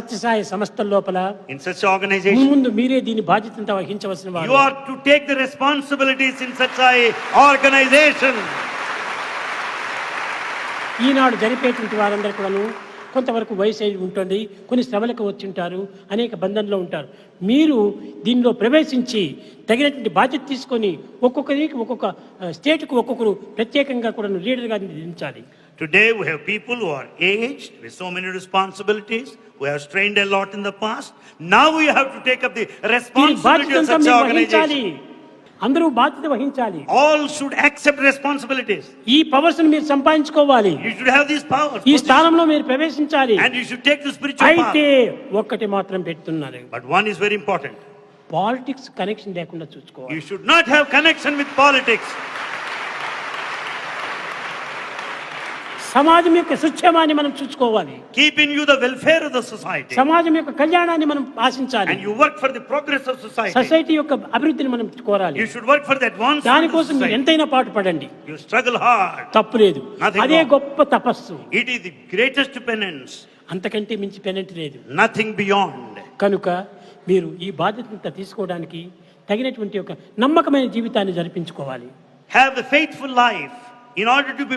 సత్యసాయి సంస్థల లోపల in such organization, ముందు మీరే దీని బాధ్యతను వహించవలసిన వారు. you are to take the responsibilities in such a organization. ఈనాడు జరిపేటువంటి వారందరూ కూడాను కొంతవరకు వయసు అయి ఉంటుంది, కొన్ని శ్రమలకు వచ్చి ఉంటారు, అనేక బంధంలో ఉంటారు. మీరు దీనిలో ప్రవేశించి తగినటువంటి బాధ్యత తీసుకొని ఒక్కొక్కరికి ఒక్కొక్క స్టేట్కు ఒక్కొక్కరు ప్రత్యేకంగా కూడా లీడర్గా నియమించాలి. Today we have people who are aged with so many responsibilities, who have strained a lot in the past. Now we have to take up the responsibility of such organization. అందరూ బాధ్యత వహించాలి. All should accept responsibilities. ఈ powers మీరు సంపాదించుకోవాలి. You should have these powers. ఈ స్థానంలో మీరు ప్రవేశించాలి. And you should take the spiritual power. అయితే ఒక్కటి మాత్రం పెడుతున్నారు. But one is very important. Politics connection లేకుండా చూసుకోవాలి. You should not have connection with politics. సమాజం యొక్క సుక్షేమాన్ని మనం చూసుకోవాలి. Keep in you the welfare of the society. సమాజం యొక్క కళ్యాణాన్ని మనం ఆశించాలి. And you work for the progress of society. Society యొక్క అభివృద్ధిని మనం కోరాలి. You should work for the advancement. దానికోసం మీరు ఎంతైనా పాటుపడండి. You struggle hard. తప్పు లేదు. అదే గొప్ప తపస్సు. It is the greatest penance. అంతకంటే మించి పెనెంట్ లేదు. Nothing beyond. కనుక మీరు ఈ బాధ్యతను తీసుకోవడానికి తగినటువంటి ఒక నమ్మకమైన జీవితాన్ని జరిపించుకోవాలి. Have a faithful life in order to be